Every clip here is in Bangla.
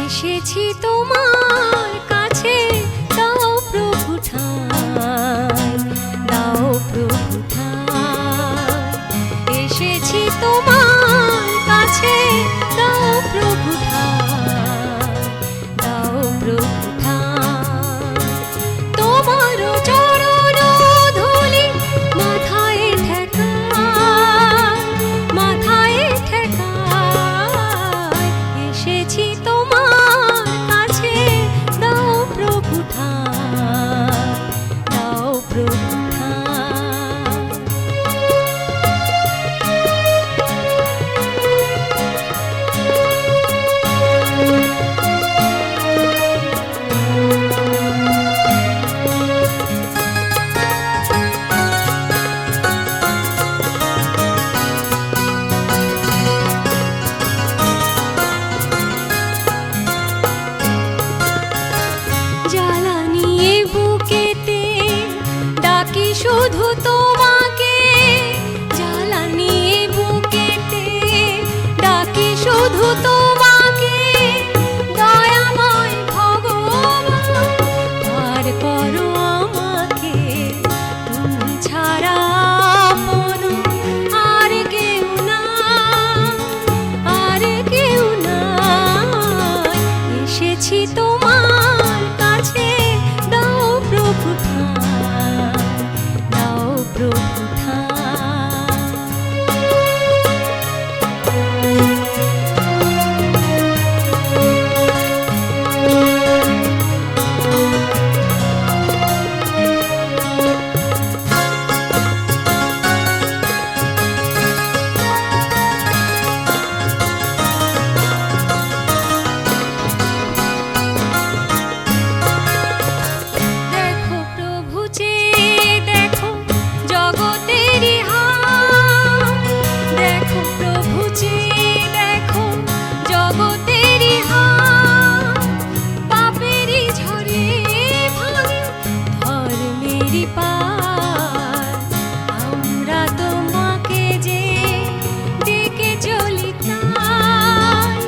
এসেছি তোমার কাছে, দাও প্রভু ঠাঁই, দাও প্রভু ঠাঁই। এসেছি তোমার কাছে, দাও প্রভু ঠাঁই, দাও প্রভু ঠাঁই। তোমার চরণ ধূলি মাথায় ঠেকায়, মাথায় ঠেকায়। এসেছি তোমার কাছে, দাও প্রভু ঠাঁই, দাও প্রভু ঠাঁই। জ্বালা নিয়ে বুকেতে ডাকি শুধু তোমাকে, জ্বালা নিয়ে বুকেতে ডাকি শুধু তোমাকে। দয়াময় ভগবান পার করো আমাকে, তুমি ছাড়া আপন আর কেউ নাই, আর কেউ নাই। এসেছি তোমার কাছে, দাও প্রভু ঠাঁই, দাও প্রভু ঠাঁই। দেখো প্রভু চেয়ে দেখো জগতেরই হাল, দেখো প্রভু চেয়ে দেখো জগতেরই হাল। পাপেরই ঝরে ভাঙে ধর্মেরই পাল, আমরা তোমাকে যে ডেকে চলি তাই,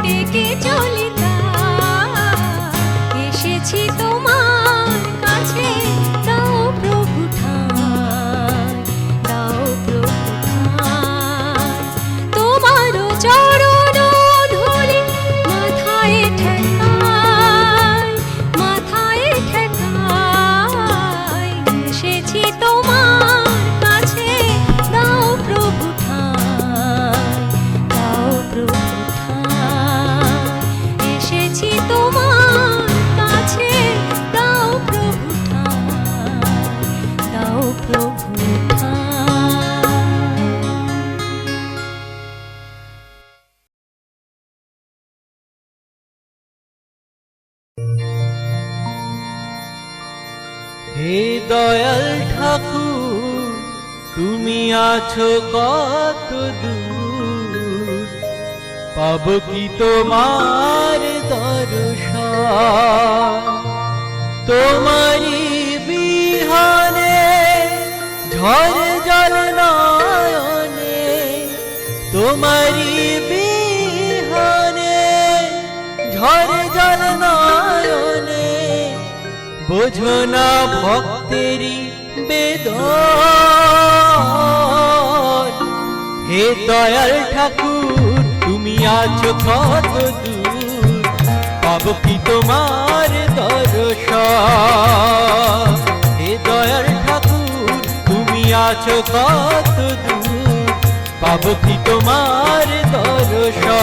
ডেকে চলি তাই। এসেছি তোমার কাছে, দাও প্রভু ঠাঁই, দাও প্রভু ঠাঁই। তোমার চরণ ধূলি মাথায় ঠেকায়, মাথায় ঠেকায়। এসেছি তোমার কাছে, দাও প্রভু ঠাঁই, দাও প্রভু ঠাঁই। এসেছি তোমার কাছে, দাও প্রভু ঠাঁই, দাও প্রভু ঠাঁই। হে দয়াল ঠাকুর, তুমি আছো কত দূর, পাব কি তোমার দর্শন। তোমারি বিহানে ঝড় জল নয়নে, তোমারি বিহানে ঝড় জল নয়নে। বোঝো না ভক্তেরি বেদন। হে দয়াল ঠাকুর, তুমি আছো কত দূর, পাব কি তোমার দর্শন। হে দয়াল ঠাকুর, তুমি আছো কত দূর, পাব কি তোমার দর্শন।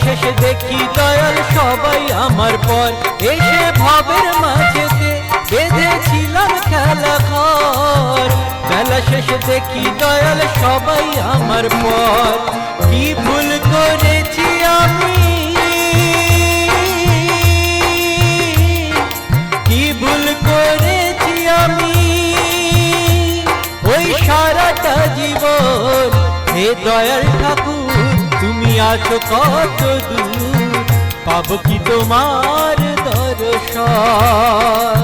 শেষে দেখি দয়াল সবাই আমার পর এসে ভবের মাঝেতে বেঁধেছিলাম খেলা ঘর। বেলা শেষে দেখি দয়াল সবাই আমার পর, কি ভুল করেছি আমি, কি ভুল করেছি আমি ওই সারাটা জীবন। হে দয়াল ঠাকুর তুমি আছো কত দূর, পাবো কি তোমার দর্শন।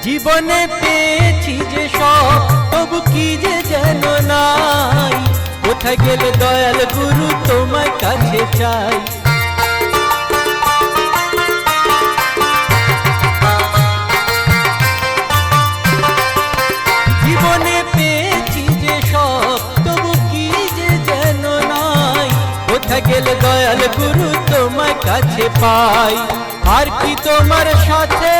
জীবনে পেয়েছি যে সব, তবু কি যে যেন নাই। কোথায় গেলে দয়াল গুরু তোমার কাছে চাই। জীবনে পেয়েছি যে সব, তবু কি যে যেন নাই। কোথায় গেলে দয়াল গুরু তোমার কাছে পাই। আর কি তোমার সাথে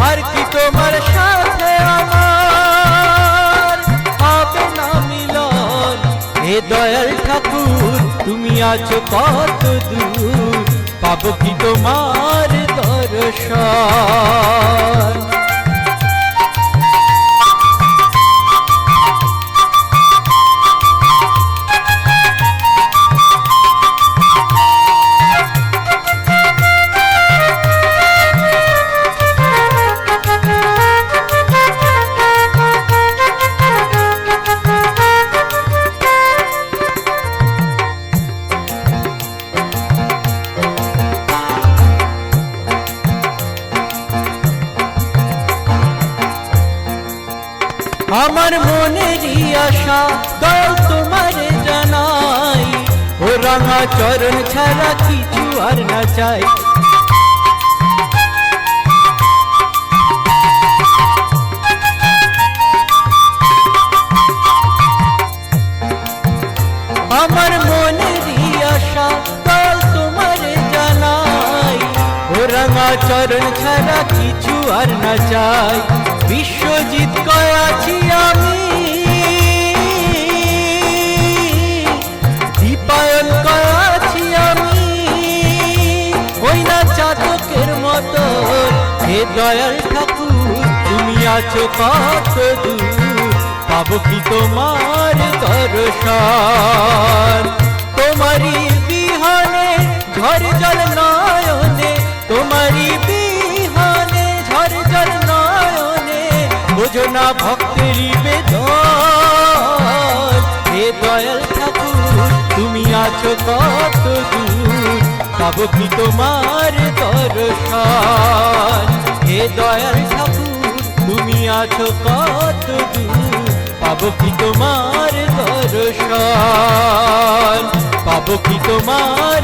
আর কি তোমার সাথে আমার হবে না মিলন। হে দয়াল ঠাকুর তুমি আছো কত দূর, পাবো কি তোমার দর্শন। আমার মনেরই আশা দয়াল তোমারে জানাই, ও রাঙা চরণ ছাড়া কিছু আর না চাই। আমার মনেরই আশা দয়াল তোমারে জানাই, ও রাঙা চরণ ছাড়া কিছু আর না চাই। বিশ্বজিৎ কয়াছি আমি, দীপায়ন কয়াছি আমি, ওই না চাতকের মতো। হে দয়াল ঠাকুর তুমি আছো কত দূর, পাবো কি তোমার দর্শন। তোমারই বিহানে ঝড় জল নয়নে, তোমারই বিহানে ঝড় জল নয়নে, বোঝো না ভক্তেরই বেদন। হে দয়াল ঠাকুর তুমি আছো কত দূর, পাবো কি তোমার দর্শন। হে দয়াল ঠাকুর তুমি আছো কত দূর, পাবো কি তোমার দর্শন। পাবো কি তোমার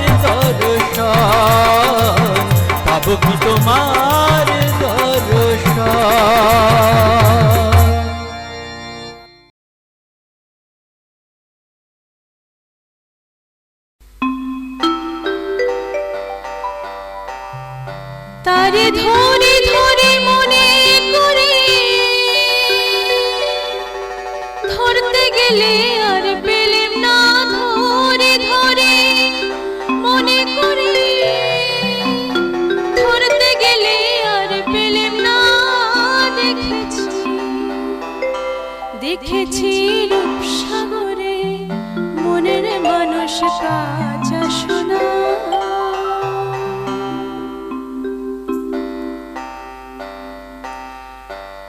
দর্শন, পাবো কি তোমার দর্শন। তারে ধরে ধরে মনে করে ধরতে গেলে আর পেলেম না, ধরে ধরে মনে করে ধরতে গেলে আর পেলেম না। দেখেছি দেখেছি রূপসাগরে মনের মানুষ কাজ শোনা।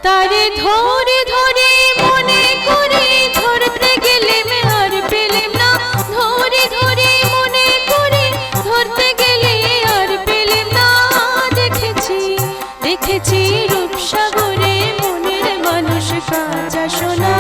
তারে ধরে ধরে মনে করে ধরতে গেলে আর পেলেম না, ধরে ধরে মনে করে ধরতে গেলে আর পেলেম না। দেখেছি দেখেছি রূপসাগরে মনের মানুষ কাঁচা সোনা।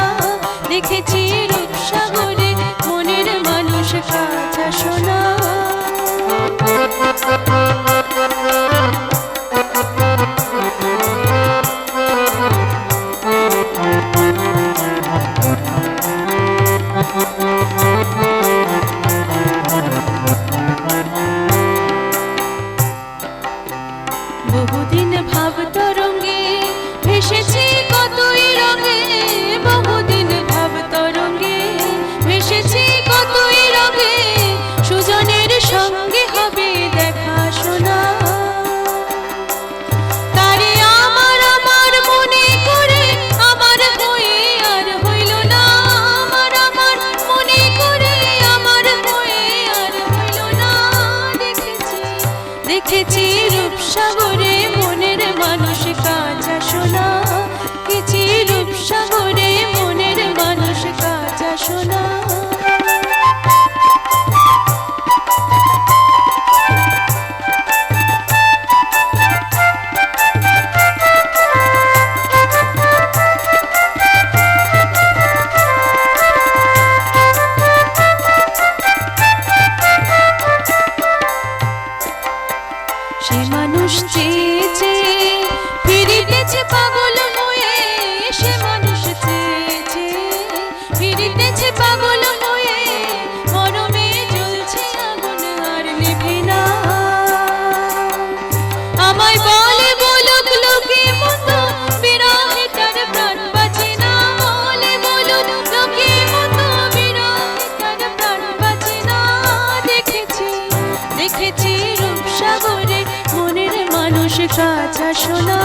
সোনা,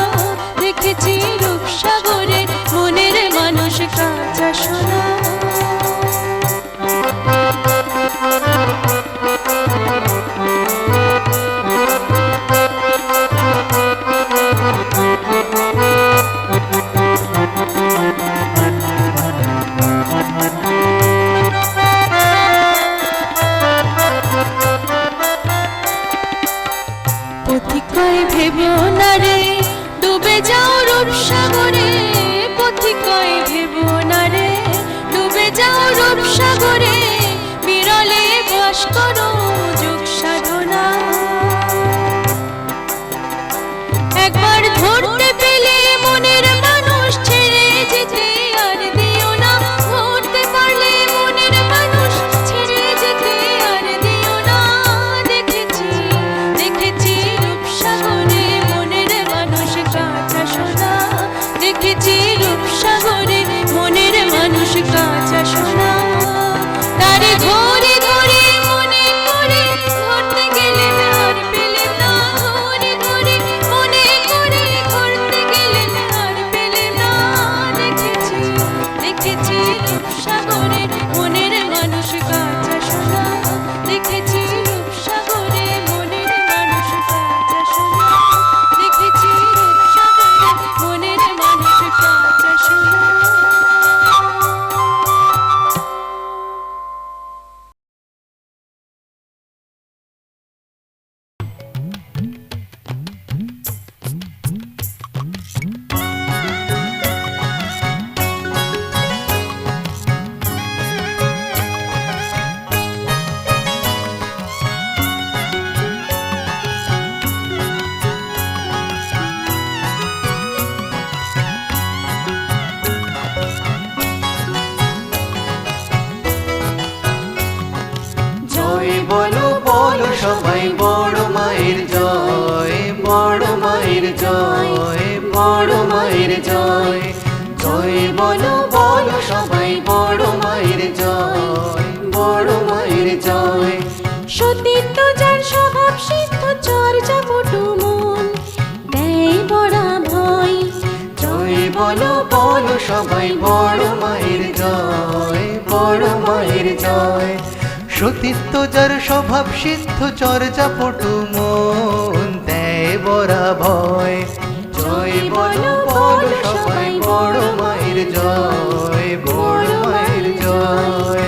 দেখেছি রূপসাগরে মনের মানুষ কাঁচা সোনা। পথিকয় ভেবো না রে ডুবে যাও রূপসাগরে, পথিকয় ভেবো না রে ডুবে যাও রূপসাগরে, বিরলে বাস করো যোগ সাধনা। একবার ধরতে পেলে মনের মানুষ ছেড়ে যেতে আর দিও না, ধরতে পারলে মনের মানুষ ছেড়ে যেতে আর দিও না। দেখেছি দেখেছি রূপসাগরে মনের মানুষ কাঁচা সোনা, দেখেছি রূপসাগরে মনের মানুষ কাঁচা সোনা। তারে ধরে ধরে মনে করে ধরতে গেলে আর পেলে না, ধরে ধরে মনে করে ধরতে গেলে আর পেলে না। দেখেছি দেখেছি রূপসাগরে মনের মানুষ কাঁচা সোনা, দেখেছি রূপসাগরে মনের মানুষ কাঁচা সোনা, দেখেছি রূপসাগরে মনের মানুষ কাঁচা সোনা। জয় বলো বলো সবাই বড় মায়ের জয়, বড় মায়ের জয়, বড় মায়ের জয়। জয় বলো বলো সবাই বড় মায়ের জয়, বড় মায়ের জয়। সতীত্ব যার স্বভাব সিদ্ধ চর্যা পটু মন দেয় বড়া ভয়। জয় বলো বলো সবাই বড় মায়ের জয়, বড় মায়ের জয়। সতীত্ব যার স্বভাব সিদ্ধ চর্যা পটু মন দেয় বরা ভয়। জয় বলো বলো সবাই বড় মায়ের জয়, বড় মায়ের জয়।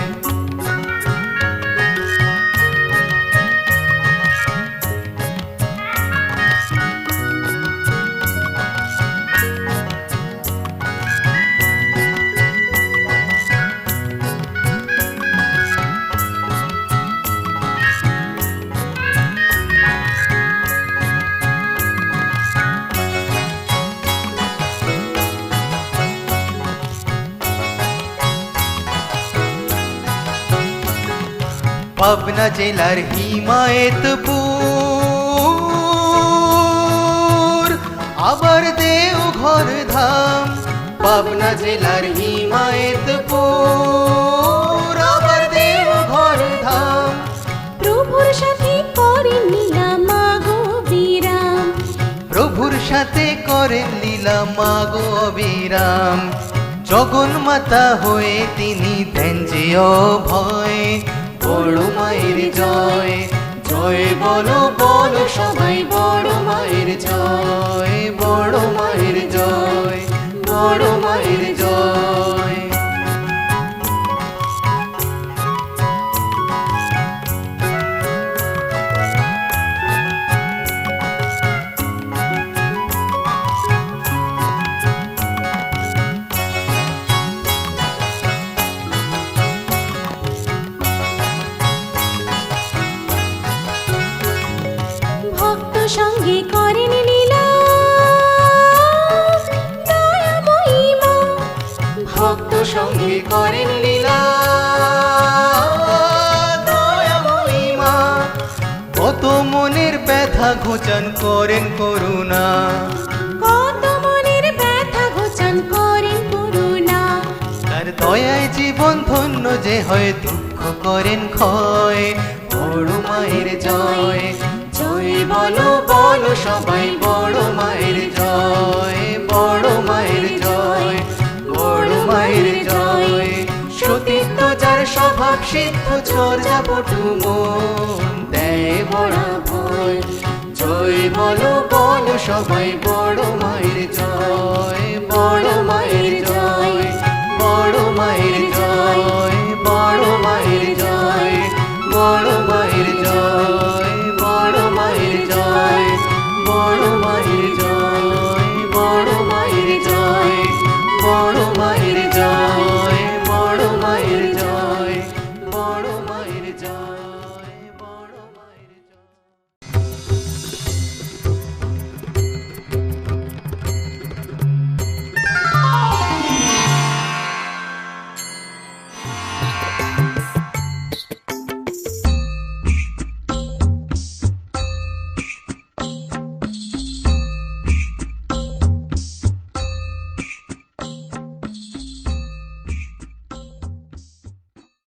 পাবনা জেলার হিমায়তপুর আবার দেওঘর ধাম। পাবনা জেলার হিমায়তপুর আবার দেওঘর ধাম। প্রভুর সাথে করেন লীলা মাগো বিরাম, প্রভুর সাথে করেন লীলা মাগো অবিরাম। জগন্মাতা হয়ে তিনি দেন যে অভয়, বড় মায়ের জয়। জয় বলো বলো সবাই বড় মায়ের জয়, বড় মায়ের জয়, বড় মায়ের জয়। ভক্ত সঙ্গে করেন লীলা দয়াময়ী মা। ভক্ত সঙ্গে করেন লীলা দয়াময়ী মা। কত মনের ব্যথা ঘোচান করেন করুণা, কত মনের ব্যথা ঘোচান করেন করুণা। তার দয়ায় জীবন ধন্য যে হয়, দুঃখ করেন ক্ষয়, বড় মায়ের জয়। জয় বলো বলো সবাই বড় মায়ের জয়। স্বভাব সিদ্ধ চর্যাপটু মন দেয় বড় ভয়। জয় বলো বলো সবাই বড় মায়ের জয়, বড় মায়ের জয়, বড় মায়ের জয়, বড় মায়ের জয়, বড় মায়ের জয়, বড় মায়ের জয়, বড় মায়ের জয়, বড় মায়ের জয়, বড় মায়ের জয়, বড় মায়ের জয়, বড় মায়ের জয়।